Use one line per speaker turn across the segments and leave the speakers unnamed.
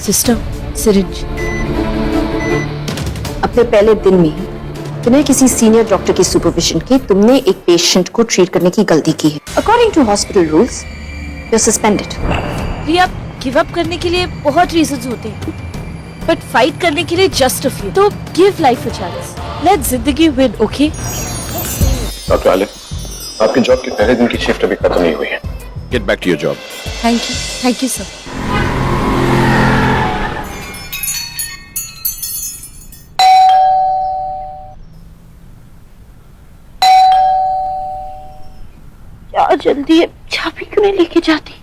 Sister, syringe.
अपने पहले दिन में ही बिना किसी सीनियर डॉक्टर की सुपरविजन के तुमने एक पेशेंट को ट्रीट करने की गलती की है। According to hospital rules you are suspended.
Priya, give up करने के लिए बहुत रीजंस होते हैं, बट फाइट करने के लिए जस्ट अ फ्यू। तो give life a chance, let जिंदगी विन, ओके?
डॉक्टर आलिफ, आपकी जॉब के पहले दिन की शिफ्ट अभी खत्म नहीं हुई है। Get back to your job.
Thank you sir. क्या जल्दी है, चाबी क्यों नहीं लेके जाती?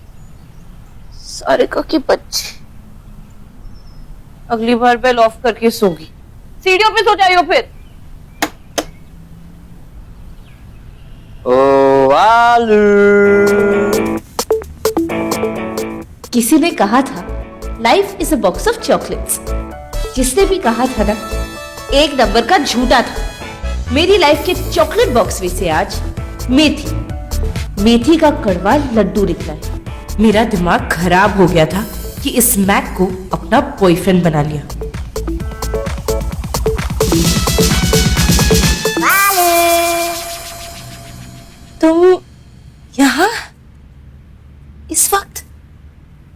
सारिका के बच्चे। अगली बार बेल ऑफ करके सोगी। सीढ़ियों पे सो जाइयो फिर।
ओ आलू।
किसी ने कहा था life is a box of chocolates. जिसने भी कहा था ना, एक नंबर का झूठा था। मेरी लाइफ के चॉकलेट बॉक्स में से आज मेथी का कड़वा लड्डू निकला है। मेरा दिमाग खराब हो गया था कि इस मैक को अपना बॉयफ्रेंड बना लिया। तुम यहाँ इस वक्त?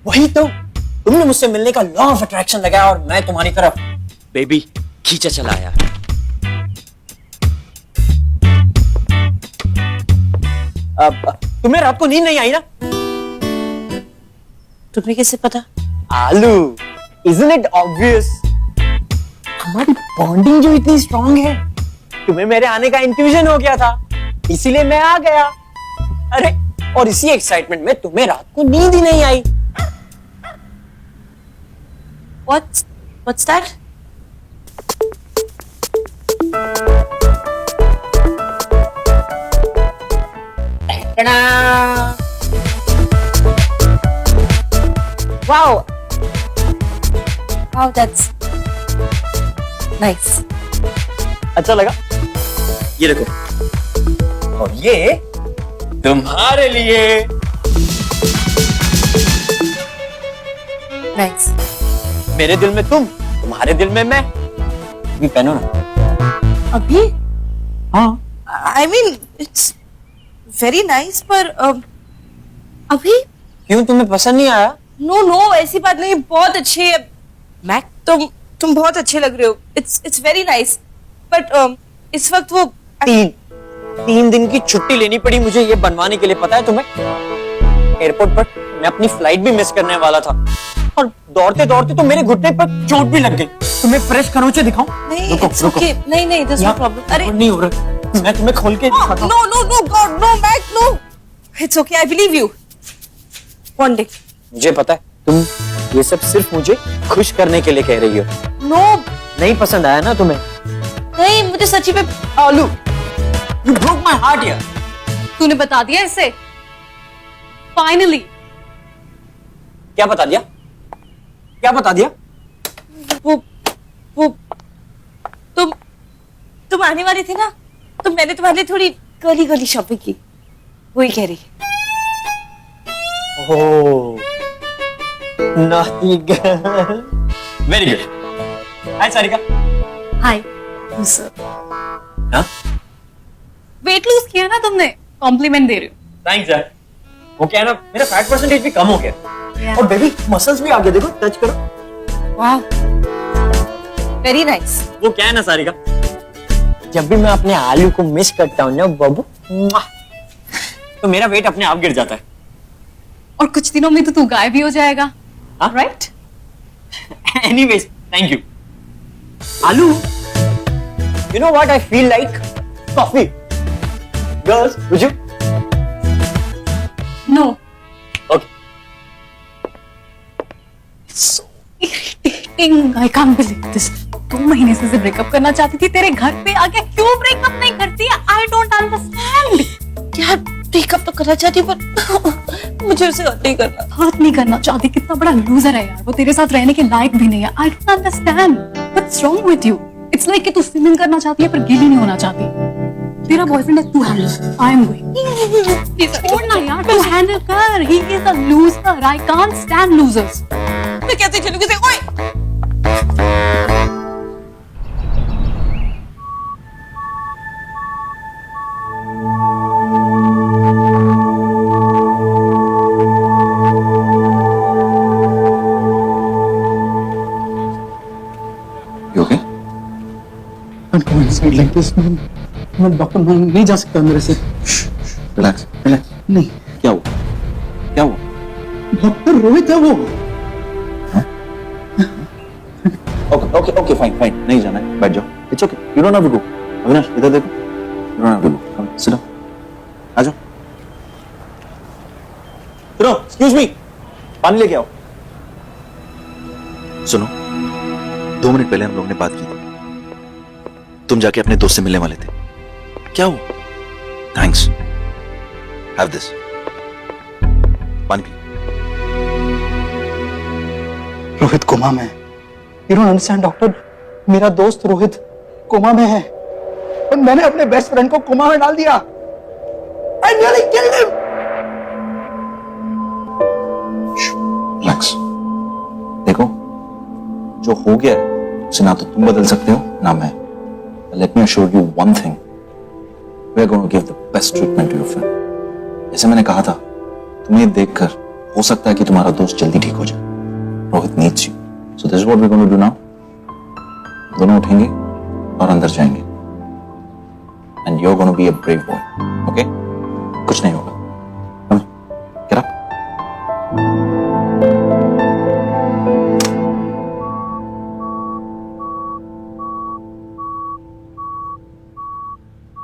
वही तो, तुमने मुझसे मिलने का लॉ ऑफ अट्रैक्शन लगाया और मैं तुम्हारी तरफ बेबी खींचा चला आया। अब तुम्हें रात को नींद नहीं आई ना?
तुम्हें कैसे पता?
आलू, isn't it obvious? हमारी बॉन्डिंग जो इतनी स्ट्रांग है, तुम्हें मेरे आने का इंट्यूजन हो गया था, इसीलिए मैं आ गया। अरे, और इसी एक्साइटमेंट में तुम्हें रात को नींद ही नहीं आई।
What's that? Wow, that's nice.
अच्छा लगा? ये देखो, और ये तुम्हारे लिए।
Nice.
मेरे दिल में तुम, तुम्हारे दिल में मैं। भी पहनो ना।
अभी?
हाँ।
I mean, it's very nice, पर अभी?
क्यों, तुम्हें पसंद नहीं आया?
नो, ऐसी बात नहीं, बहुत अच्छी है। मैक, तुम बहुत अच्छे लग रहे हो। It's very nice, बट इस वक्त वो
तीन दिन की छुट्टी लेनी पड़ी मुझे ये बनवाने के लिए, पता है तुम्हें? एयरपोर्ट पर मैं अपनी फ्लाइट भी मिस करने वाला था, और दौड़ते दौड़ते तो मेरे घुटने पर चोट भी लग गई। तुम्हें फ्रेश खरोंचे दिखाऊं?
नहीं, it's okay. नहीं, there's no problem. अरे
नहीं हो रहा, मैं तुम्हें खोल के दिखाता हूं।
No, God, no, Mac, no. It's okay, I believe you. One day.
मुझे पता है तुम ये सब सिर्फ मुझे खुश करने के लिए कह रही हो।
No.
नहीं पसंद आया ना तुम्हें?
नहीं, मुझे सच्ची में आलू।
You broke my heart यार।
तूने बता दिया इसे? Finally.
क्या बता दिया? क्या बता दिया?
वो तुम आने वाली थी ना, तो मैंने तुम्हारे लिए थोड़ी गली शॉपिंग की, वही कह रही।
ओह, naughty girl. Very good. Hi Sarika.
हाय
हाँ?
वेट लूज किया ना तुमने, कॉम्प्लीमेंट दे रही हो।
थैंक्स यार। वो क्या है ना, मेरा फैट परसेंटेज भी कम हो गया, और बेबी मसल्स भी आगे देखो, टच करो।
वाह, वेरी नाइस।
वो क्या है ना सारिका, जब भी मैं अपने आलू को मिस करता हूँ ना बाबू, तो मेरा वेट अपने आप गिर जाता है।
और कुछ दिनों में तो तू गायब भी हो जाएगा, राइट?
एनीवेज, थैंक यू आलू। You know what I feel like? Coffee. Girls, would you?
No.
Okay.
So irritating, I can't believe this. 2 महीने से ब्रेकअप करना चाहती थी, तेरे घर पे आके क्यों ब्रेकअप नहीं करती है? I don't understand.
यार ब्रेकअप तो करना चाहती पर मुझे उसे हर्ट नहीं करना।
हर्ट नहीं करना चाहती? कितना बड़ा लूजर है यार वो, तेरे साथ रहने के लायक भी नहीं है। I don't understand. What's wrong with you? It's like कि तू स्विमिंग करना चाहती है पर गीली नहीं होना चाहती। तेरा बॉयफ्रेंड है, तू हैंडल। I am going. छोड़ ना यार, तू हैंडल कर। He is a loser. I can't stand losers.
मैं कैसे चलूंगी? ओए
साइड लाइक दिस मैं डॉक्टर मैं नहीं जा सकता मेरे से।
Relax relax.
नहीं
क्या हुआ? क्या हुआ?
डॉक्टर रोहित है वो।
Okay okay okay fine fine, नहीं जाना है, बैठ जाओ, it's okay, you don't have to go. Avinash इधर देखो, you don't have to go, come sit down, आ जाओ। सुनो, एक्सक्यूज मी, पानी लेके आओ। सुनो, 2 मिनट पहले हम लोगों ने बात की थी, तुम जाके अपने दोस्त से मिलने वाले थे, क्या हुआ? थैंक्स, हैव दिस, पानी पी।
रोहित कोमा में। यू डोंट अंडरस्टैंड डॉक्टर, मेरा दोस्त रोहित कोमा में है और मैंने अपने बेस्ट फ्रेंड को कोमा में डाल दिया। I nearly killed him.
Relax, देखो जो हो गया है उसे ना तो तुम बदल सकते हो ना मैं। Let me assure you one thing, we are going to give the best treatment to your friend. जैसे मैंने कहा था, तुम्हें देखकर हो सकता है कि तुम्हारा दोस्त जल्दी ठीक हो जाए। Rohit needs you, so this is what we are going to do now. दोनों उठेंगे और अंदर जाएंगे and you are going to be a brave boy, okay? कुछ नहीं होगा, गेट अप।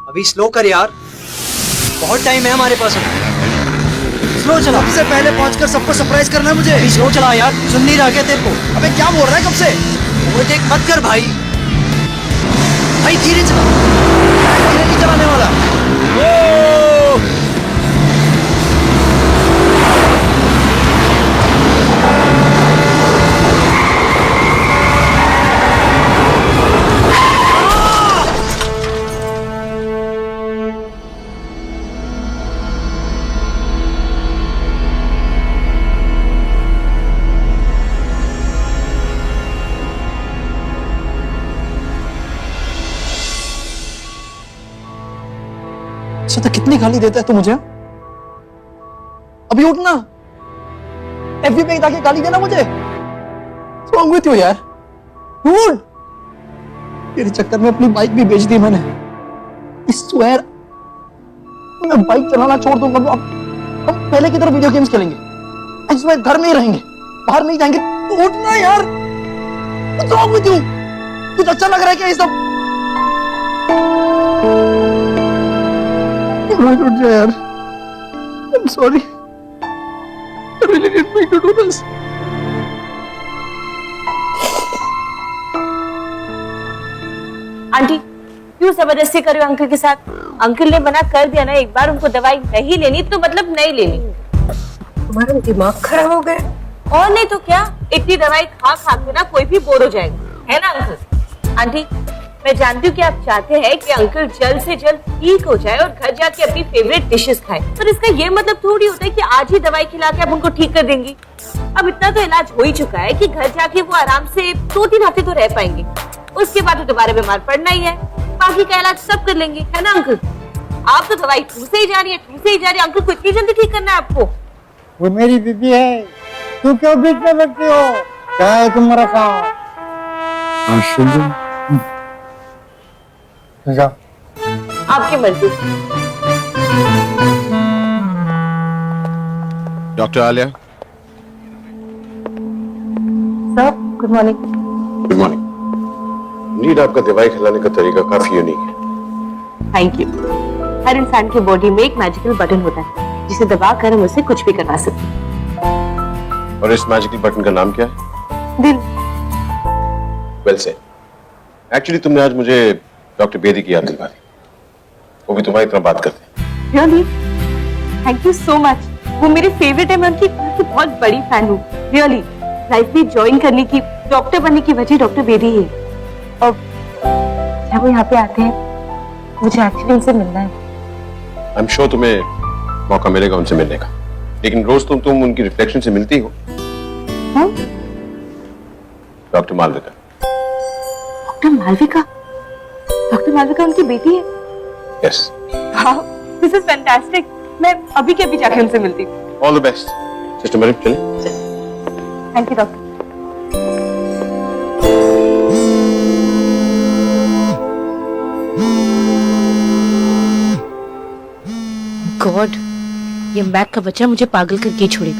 अभी स्लो कर यार, बहुत टाइम है हमारे पास। स्लो चला, सबसे पहले पहुंचकर सबको सरप्राइज करना है मुझे। अभी स्लो चला यार, सुन नहीं रहा क्या तेरे को? अबे क्या बोल रहा है कब से? ओवरटेक मत कर भाई, भाई धीरे चला, धीरे नहीं चलाने वाला।
तो कितनी गाली देता है तू मुझे? अभी उठना, एफबी पे जाके गाली देना मुझे। What's wrong with you यार? Dude, तेरे चक्कर में अपनी बाइक भी बेच दी मैंने। I swear, मैं बाइक चलाना छोड़ दूंगा। अब हम पहले की तरह वीडियो गेम्स खेलेंगे। I swear, घर में ही रहेंगे, बाहर नहीं जाएंगे। तू उठना यार। What's wrong with you? कुछ अच्छा लग रहा है क्या ये सब? उठ जा यार। I'm sorry. I really didn't mean to do this.
Aunty क्यों जबरदस्ती कर रहे हो अंकल के साथ? अंकल ने मना कर दिया ना, एक बार उनको दवाई नहीं लेनी तो मतलब नहीं लेनी।
तुम्हारा दिमाग खराब हो गया।
और नहीं तो क्या, इतनी दवाई खा खा के ना कोई भी बोर हो जाएगा, है ना अंकल? आंटी मैं जानती हूँ कि आप चाहते हैं कि अंकल जल्द से जल्द ठीक हो जाए और घर जाके अपनी फेवरेट डिशेस खाए, पर इसका ये मतलब थोड़ी होता है कि आज ही दवाई खिला के आप उनको ठीक कर देंगी। अब इतना तो इलाज हो ही चुका है कि घर जाके वो आराम से 2-3 हफ्ते तो रह पाएंगे, उसके बाद तो दोबारा बीमार पड़ना ही है। बाकी का इलाज सब कर लेंगे, है ना अंकल? आप तो दवाई ठूसे ही जा रही है, ठूसे ही जा रही है। अंकल को इतनी जल्दी ठीक करना है आपको?
वो मेरी बीबी है, तू क्यों बीच में बैठती हो? क्या है तुम्हारा काम?
आपकी मर्जी।
Doctor Alia,
sir good morning.
Good morning. Need आपका दवाई खिलाने का तरीका काफी यूनिक है।
Thank you. हर इंसान की बॉडी में एक मैजिकल बटन होता है जिसे दबाकर हम उससे कुछ भी करवा सकते हैं।
और इस मैजिकल बटन का नाम क्या है?
दिल।
Well said. एक्चुअली तुमने आज मुझे डॉक्टर बेदी की याद दिलवा दी, वो भी तुम्हारी तरह बात करते हैं।
Really? Thank you so much. वो मेरे फेवरेट है, मैं उनकी बहुत बड़ी फैन हूँ। रियली लाइफ में ज्वाइन करने की, डॉक्टर बनने की वजह डॉक्टर बेदी ही है। और जब वो यहाँ पे आते हैं मुझे एक्चुअली उनसे मिलना है।
आई एम श्योर तुम्हें मौका मिलेगा उनसे मिलने का, लेकिन रोज तुम उनकी रिफ्लेक्शन से मिलती हो। Doctor Malvika.
Doctor Malvika? Doctor Malvika उनकी बेटी है?
Yes.
Wow, this is fantastic. मैं अभी के अभी जाके उनसे मिलती हूँ।
All the best sister madam. चलें।
Thank you doctor. गॉड, ये मैक का बच्चा मुझे पागल करके ही छोड़ेगा।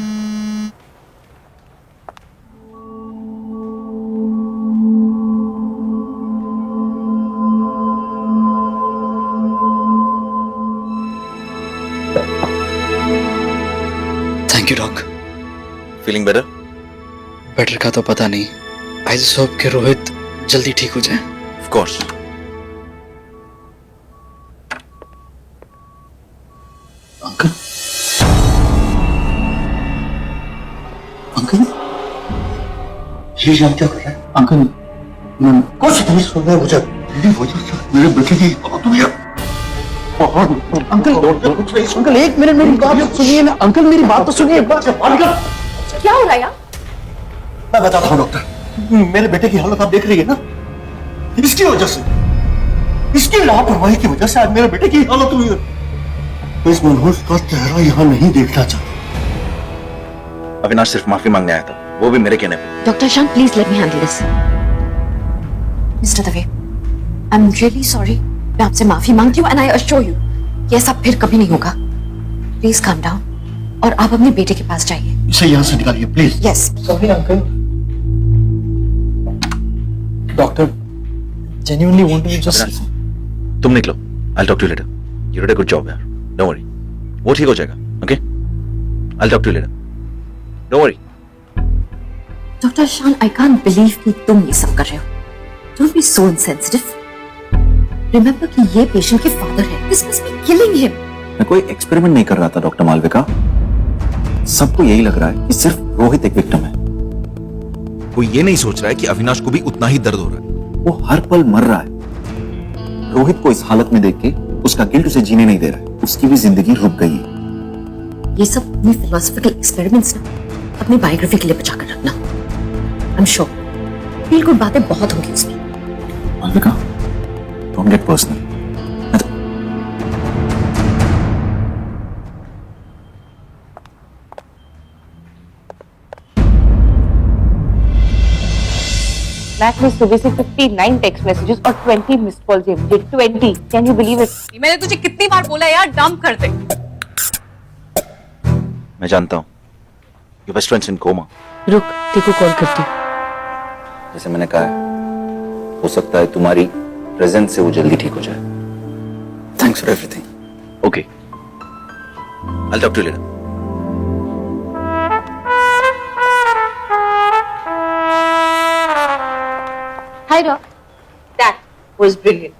Thank you doc.
Feeling better?
Better का तो पता नहीं। आई जस्ट होप कि रोहित जल्दी ठीक हो जाए।
Of course.
अंकल, अंकल,
ये जान क्या कर रहा है?
अंकल, मैं
कुछ नहीं सुन रहा मुझे। तेरी वजह से मेरे बेटे की बात हुई है।
अंकल, अंकल एक मिनट मेरी बात तो सुनिए ना। अंकल मेरी बात तो सुनिए।
क्या हो रहा है यार?
मैं बताता हूँ डॉक्टर, मेरे बेटे की हालत आप देख रही है ना, इसकी वजह से, इसकी लापरवाही की वजह से आज मेरे बेटे की हालत हुई है। तो इस मनहूस का चेहरा यहाँ नहीं देखना चाहता।
अविनाश सिर्फ माफी मांगने आया था, वो भी मेरे कहने पे।
डॉक्टर शान, please let me handle this. Mister Dave, I am really sorry. मैं आपसे माफी मांगती हूँ एंड आई अश्योर यू कि ऐसा फिर कभी नहीं होगा। प्लीज काम डाउन और आप अपने बेटे के पास जाइए।
इसे यहाँ से निकालिए please.
Yes.
Sorry uncle. Doctor, genuinely want to just
Avinash, तुम निकलो। I'll talk to you later. You did a good job यार। Don't worry. वो ठीक हो जाएगा। Okay? I'll talk to you later. Don't worry.
Doctor शान, आई कांट बिलीव कि तुम ये सब कर रहे हो। Don't be so insensitive. Remember कि ये पेशेंट के फादर है। This must be killing him.
मैं कोई एक्सपेरिमेंट नहीं कर रहा था डॉक्टर मालविका। सबको यही लग रहा है कि सिर्फ रोहित एक विक्टिम है।
कोई ये नहीं सोच रहा है कि अविनाश को भी उतना ही दर्द हो रहा है।
वो हर पल मर रहा है। रोहित को इस हालत में देख के उसका गिल्ट उसे जीने नहीं दे रहा है। उसकी भी जिंदगी रुक गई है।
ये सब अपनी फिलोसॉफिकल एक्सपेरिमेंट्स ना अपनी बायोग्राफी के लिए बचा कर रखना। I am sure feel good बातें बहुत होंगी उसमें।
Malvika, don't get personal.
Mac ने सुबह से 59 टेक्स्ट मैसेजेस और 20 मिस्ड कॉल दिए मुझे। 20, कैन यू बिलीव इट?
मैंने तुझे कितनी बार बोला यार, डंप कर दे।
मैं जानता हूँ your best friend's in coma.
रुक, तेको कॉल करती हूँ।
जैसे मैंने कहा है, हो सकता है तुम्हारी प्रेजेंस से वो जल्दी ठीक हो जाए।
Thanks for everything.
Okay, I'll talk to you later.
Hi doc, that was brilliant.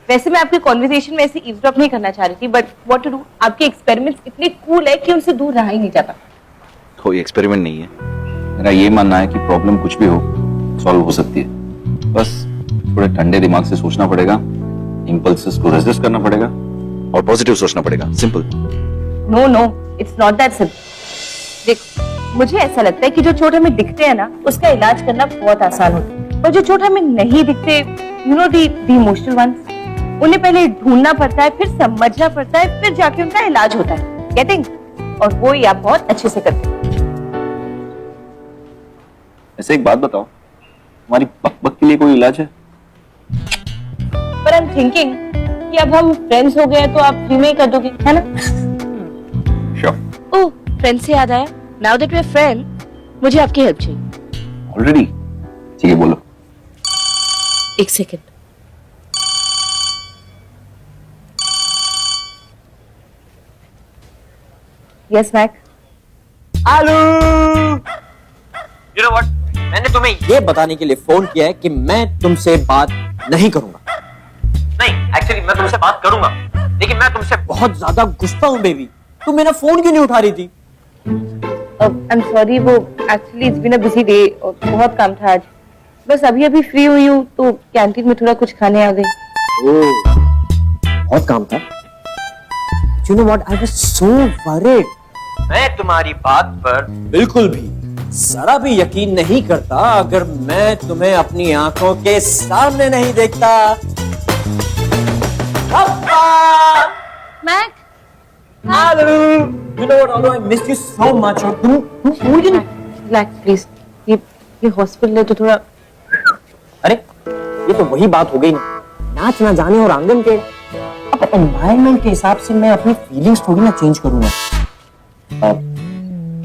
वैसे मैं आपकी कॉन्वर्सेशन में ऐसे ईवसड्रॉप नहीं करना चाह रही थी, बट व्हाट टू डू, आपके एक्सपेरिमेंट्स इतने कूल है कि उनसे दूर रहा ही नहीं जाता।
कोई एक्सपेरिमेंट नहीं है। मेरा ये मानना है कि प्रॉब्लम कुछ भी हो सॉल्व हो सकती है। बस थोड़े ठंडे दिमाग से सोचना पड़ेगा, इंपल्सेस को रेजिस्ट करना पड़ेगा और पॉजिटिव सोचना पड़ेगा। Simple.
No no, it's not that simple. देखो, मुझे ऐसा लगता है कि जो चोट हमें दिखते हैं ना, उसका इलाज करना बहुत आसान होता है, और जो चोट हमें नहीं दिखते, you know the emotional ones, उन्हें पहले ढूंढना पड़ता है, फिर समझना पड़ता है, फिर जाके उनका इलाज होता है। गेटिंग? और वो ही आप बहुत अच्छे से करते हैं।
ऐसे एक बात बताओ, हमारी बक के लिए कोई इलाज है?
पर आई एम थिंकिंग कि अब हम फ्रेंड्स हो गए तो आप फ्री में ही कर दोगे, है ना?
श्योर।
ओह, फ्रेंड से याद आया, now that we are friend, मुझे आपकी हेल्प चाहिए।
ऑलरेडी? ठीक है, बोलो।
एक सेकंड। Yes Mac.
आलू। You know what? मैंने तुम्हें ये बताने के लिए फोन किया है कि मैं तुमसे बात नहीं करूंगा। नहीं, एक्चुअली मैं तुमसे बात करूंगा, लेकिन मैं तुमसे बहुत ज्यादा गुस्सा हूँ बेबी। तुम मेरा फोन क्यों नहीं उठा रही थी?
आई एम सॉरी, वो actually it's been a busy day और बहुत काम था आज। बस अभी फ्री हुई हूँ तो कैंटीन में थोड़ा कुछ खाने आ गई।
ओह, बहुत काम था। You know what? I was so worried. मैं तुम्हारी बात पर बिल्कुल भी जरा भी यकीन नहीं करता अगर मैं तुम्हें अपनी आंखों के सामने नहीं देखता।
Mac,
Hello. You know what? Although I missed you so much, और तुम भूल गई?
Relax please. ये हॉस्पिटल है तो थोड़ा।
अरे ये तो वही बात हो गई ना, नाच ना जाने और आंगन के। अब अब एनवायरनमेंट के हिसाब से मैं अपनी फीलिंग्स थोड़ी ना चेंज करूंगा।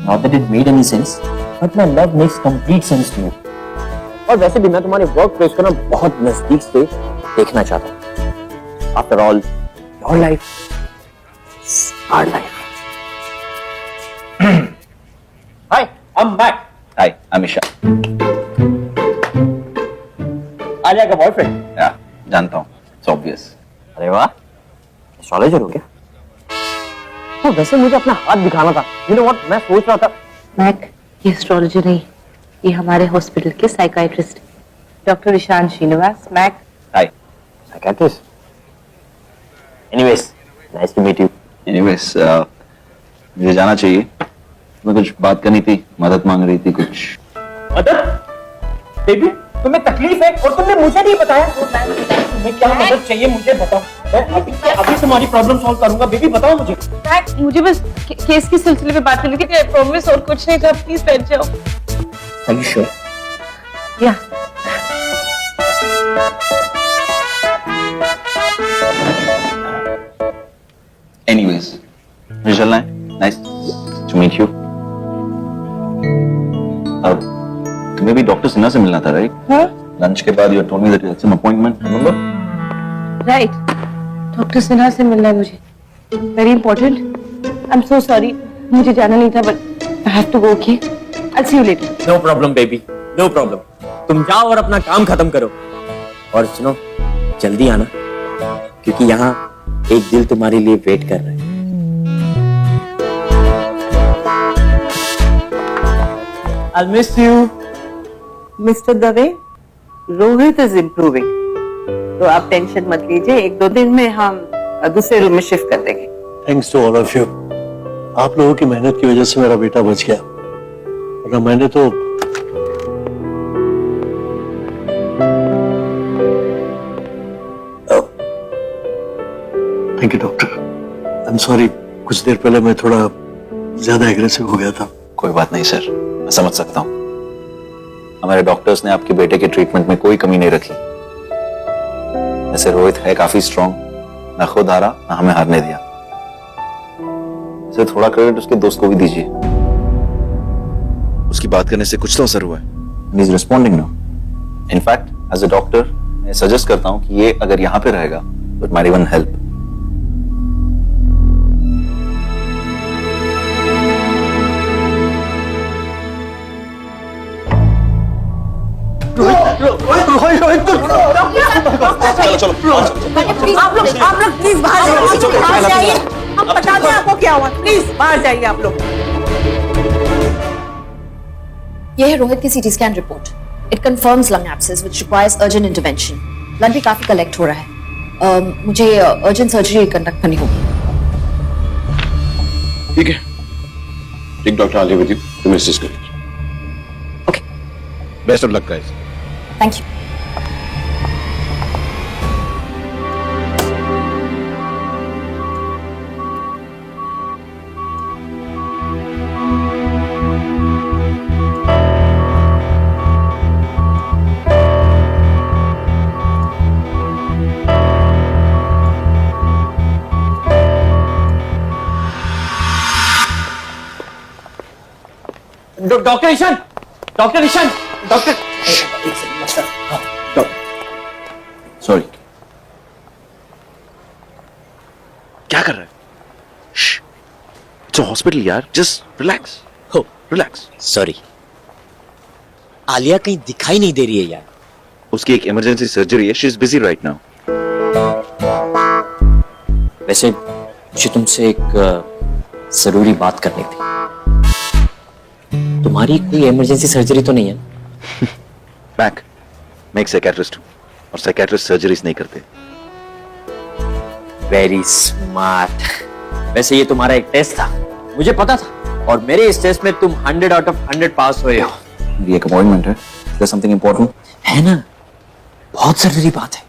Not that it made any sense, but my love makes complete sense to me. और वैसे भी मैं तुम्हारे वर्क प्लेस को ना बहुत नजदीक से देखना चाहता हूँ। After all your life, our life. Hi, I am back.
Hi, Amisha.
Alia का बॉयफ्रेंड?
या, जानता हूँ, इट्स ऑब्वियस।
अरे वाह, एस्ट्रोलॉजर हो क्या? तो वैसे मुझे अपना हाथ दिखाना था। यू नो व्हाट, मैं सोच रहा था।
मैक, ये एस्ट्रोलॉजर नहीं, ये हमारे हॉस्पिटल के psychiatrist doctor Ishaan Srinivas. Mac,
hi.
Psychiatrist? Anyways, nice to meet you.
Anyways, मुझे जाना चाहिए। मैं कुछ बात करनी थी, मदद मांग रही थी कुछ।
मदद? बेबी, तुम्हें तकलीफ है और तुमने मुझे नहीं बताया। तुम्हें क्या मदद चाहिए मुझे बताओ। मैं अभी तुम्हारी प्रॉब्लम सॉल्व करूंगा। बेबी बताओ मुझे।
मैक, मुझे बस केस के सिलसिले में बात करनी थी। आई प्रॉमिस, और कुछ नहीं था। प्लीज बैठ जाओ।
Are you sure?
या
एनीवेज, मुझे चलना है। Nice to meet you. अब तुम्हें भी डॉक्टर सिन्हा से मिलना था, राइट?
हाँ,
लंच के बाद you told me that you had some appointment, remember?
Right. Doctor Sinha से मिलना है मुझे, very important. I am so sorry, मुझे जाना नहीं था, but I have to go. Okay, I see you later.
No problem baby, no problem. तुम जाओ और अपना काम खत्म करो। और सुनो, जल्दी आना, क्योंकि यहाँ एक दिल तुम्हारे लिए वेट कर रहा है। I'll miss you.
Mister Dave, Rohit is improving, तो आप टेंशन मत लीजिए। 1-2 दिन में हम दूसरे रूम में शिफ्ट कर देंगे।
Thanks to all of you. आप लोगों की मेहनत की वजह से मेरा बेटा बच गया, वरना मैंने तो thank you doctor. I am sorry, कुछ देर पहले मैं थोड़ा ज्यादा एग्रेसिव हो गया था।
कोई बात नहीं सर, मैं समझ सकता हूँ। हमारे डॉक्टर्स ने आपके बेटे के ट्रीटमेंट में कोई कमी नहीं रखी। ऐसे रोहित है काफी स्ट्रांग, ना खुद हारा ना हमें हारने दिया। इसे थोड़ा क्रेडिट उसके दोस्त को भी दीजिए।
उसकी बात करने से कुछ तो असर हुआ है।
He is responding now. In fact as a doctor मैं सजेस्ट करता हूँ कि ये अगर यहाँ पे रहेगा तो इट माइट इवन हेल्प।
आप लोग प्लीज बाहर जाइए। हम बताते हैं आपको क्या हुआ। प्लीज बाहर जाइए आप लोग।
यह है रोहित की CT scan report. It confirms lung abscess which requires urgent intervention. Blood भी काफी कलेक्ट हो रहा है। मुझे अर्जेंट सर्जरी कंडक्ट करनी होगी।
ठीक है, एक डॉक्टर आगे विद यू, तुम असिस्ट करिए।
Okay,
best of luck guys.
Thank you.
Doctor Ishaan, doctor Ishaan, doctor.
Sorry,
क्या कर रहा है? इट्स अ हॉस्पिटल यार, जस्ट रिलैक्स।
हो,
रिलैक्स।
सॉरी। आलिया कहीं दिखाई नहीं दे रही है यार।
उसकी एक इमरजेंसी सर्जरी है, she is busy right now.
वैसे मुझे तुमसे एक जरूरी बात करनी थी। तुम्हारी कोई इमरजेंसी सर्जरी तो नहीं है?
बैक, मैं एक साइकियाट्रिस्ट हूँ और साइकियाट्रिस्ट सर्जरीज नहीं करते।
Very smart. वैसे ये तुम्हारा एक टेस्ट था, मुझे पता था, और मेरे इस टेस्ट में तुम 100 आउट ऑफ 100 पास हुए हो।
ये एक अपॉइंटमेंट है, इज देयर समथिंग इंपॉर्टेंट?
है ना, बहुत जरूरी बात है।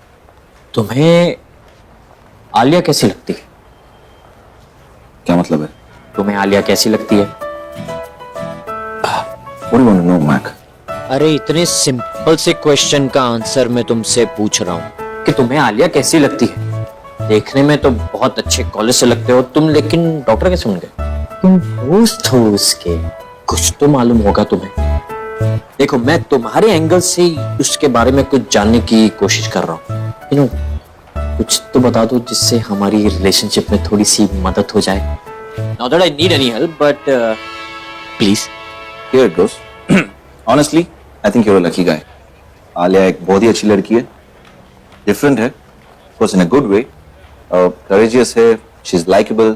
तुम्हें आलिया कैसी लगती है?
क्या मतलब है?
तुम्हें आलिया कैसी लगती है?
What do you want to know, Mac?
अरे इतने सिंपल से क्वेश्चन का आंसर मैं तुमसे पूछ रहा हूँ कि तुम्हें आलिया कैसी लगती है। देखने में तो बहुत अच्छे कॉलेज से लगते हो तुम, लेकिन डॉक्टर कैसे बन गए? तुम दोस्त हो उसके, कुछ तो मालूम होगा तुम्हें। देखो मैं तुम्हारे एंगल से उसके बारे में कुछ जानने की कोशिश कर रहा हूँ। यू नो, कुछ तो बता दो जिससे हमारी रिलेशनशिप में थोड़ी सी मदद हो जाए। Not that I need any help, but please.
Here it goes. Honestly, I think you're a lucky guy. Alia एक बहुत ही अच्छी लड़की है, डिफरेंट है, of course in a good way. Courageous है, she's likable,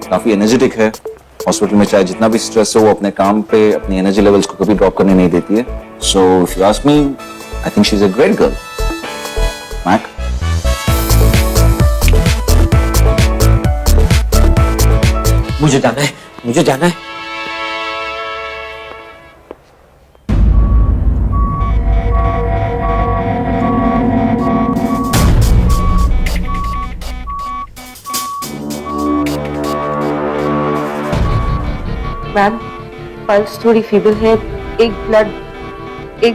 काफी एनर्जेटिक है। हॉस्पिटल में चाहे जितना भी स्ट्रेस हो वो अपने काम पे अपनी एनर्जी लेवल्स को कभी ड्रॉप करने नहीं देती है। So if you ask me, I think she's a great girl. Mac?
मुझे जाना है, मुझे जाना है।
मैम, पल्स थोड़ी फीबल है, एक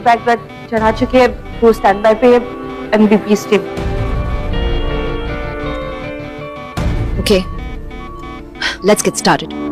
बैग ब्लड चढ़ा चुके हैं, वो स्टैंड बाय पे है, MBP stable.
Okay, let's get started.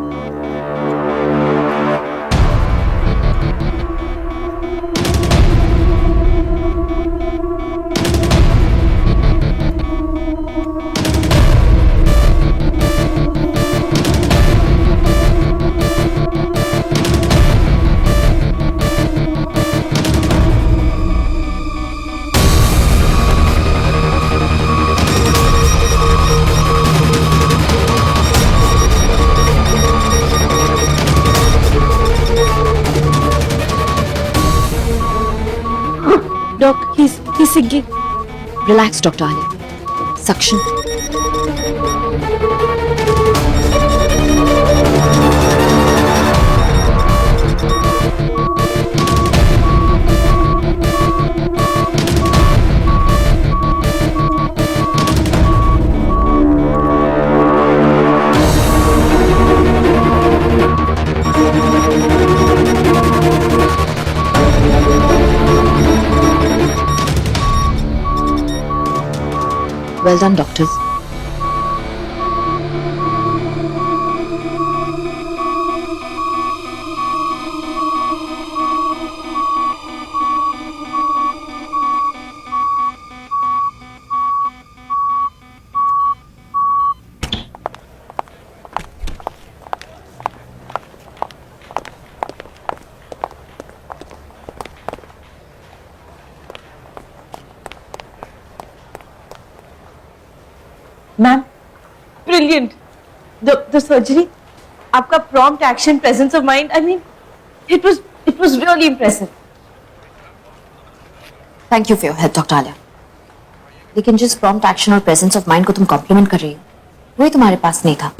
Doc, he's sinking.
Relax, Dr. Alia. Suction. Well done, doctors.
Ma'am, brilliant. The surgery, आपका prompt action, presence of mind, I mean it was really impressive.
Thank you for your help, Dr. Alia. लेकिन जिस prompt action और presence of mind को तुम compliment कर रही हो, वही तुम्हारे पास नहीं था।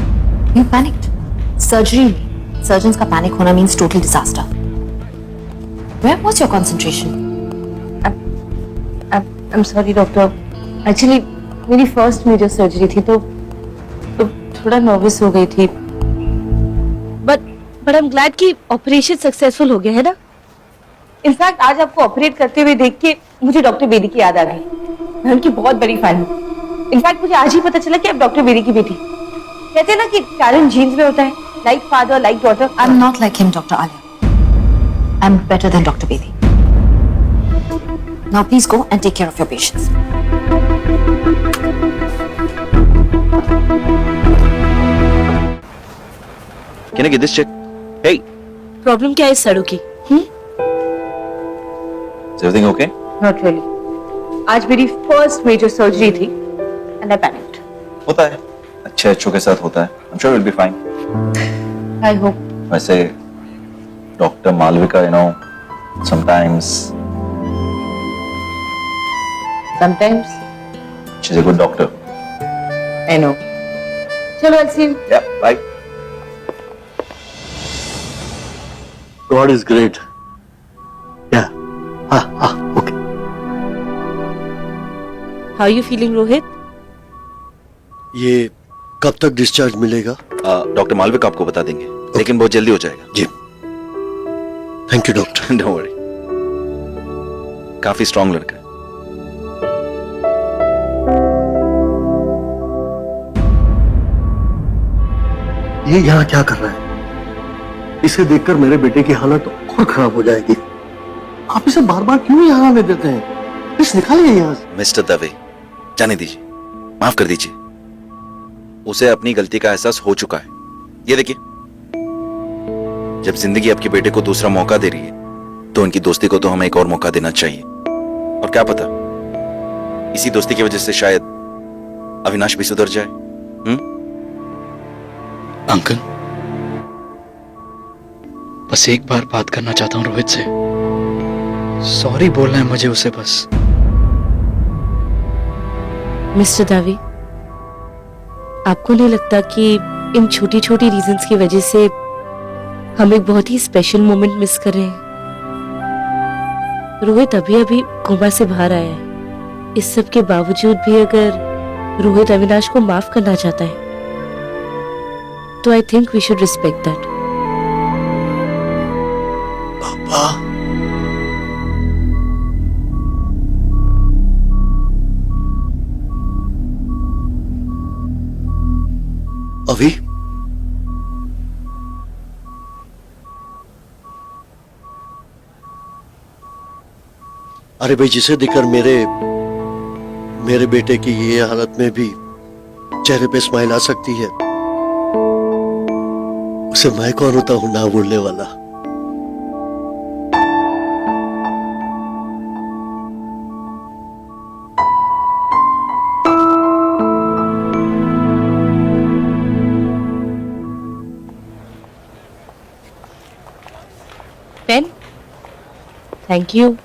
You panicked. Surgery में surgeons का panic होना means total disaster. Where was your concentration?
I'm sorry, doctor. Actually, मेरी फर्स्ट मेजर सर्जरी थी तो थोड़ा नर्वस हो गई थी। बट आई एम ग्लैड कि ऑपरेशन सक्सेसफुल हो गया है ना। इनफैक्ट आज आपको ऑपरेट करते हुए देख के मुझे डॉक्टर बेदी की याद आ गई। मैं उनकी बहुत बड़ी फैन हूँ। इनफैक्ट मुझे आज ही पता चला कि आप डॉक्टर बेदी की बेटी। कहते हैं ना कि टैलेंट जीन्स में होता है, like father like daughter.
I'm not like him, Dr. Alia. I'm better than Dr. Bedi. Now please go and take care of your patients.
Can I get this check? Hey,
problem क्या है सड़ू की?
Is everything okay?
Not really. आज मेरी first major surgery थी and I panicked.
होता है, अच्छे अच्छों के साथ होता है। I'm sure you'll be fine.
I hope.
वैसे doctor Malvika, you know, sometimes
sometimes
she's a good doctor.
I know. चलो I see you.
Yeah, bye.
God is great. Yeah. Okay.
How you feeling Rohit?
ये कब तक discharge मिलेगा?
Doctor Malvika आपको बता देंगे, लेकिन बहुत जल्दी हो जाएगा।
जी। Thank you doctor.
Don't worry, काफी स्ट्रांग लड़का है।
ये यहाँ क्या कर रहा है? इसे देखकर मेरे बेटे की हालत और खराब हो जाएगी। आप इसे बार बार क्यों यहाँ आने देते हैं? प्लीज निकालिए यहाँ से।
मिस्टर दवे, जाने दीजिए, माफ कर दीजिए। उसे अपनी गलती का एहसास हो चुका है। ये देखिए, जब जिंदगी आपके बेटे को दूसरा मौका दे रही है तो उनकी दोस्ती को तो हमें एक और मौका देना चाहिए। और क्या पता, इसी दोस्ती की वजह से शायद अविनाश भी सुधर जाए।
अंकल, बस एक बार बात करना चाहता हूं रोहित से। सॉरी बोलना है मुझे उसे बस।
मिस्टर दावी, आपको नहीं लगता कि इन छोटी छोटी रीजंस की वजह से हम एक बहुत ही स्पेशल मोमेंट मिस कर रहे हैं? रोहित अभी अभी कोमा से बाहर आया है। इस सब के बावजूद भी अगर रोहित अविनाश को माफ करना चाहता है तो I think we should respect that.
पापा, अभी अरे भाई, जिसे देखकर मेरे बेटे की ये हालत में भी चेहरे पे स्माइल आ सकती है, उसे मैं कौन होता हूं ना बोलने वाला।
Pen, thank you.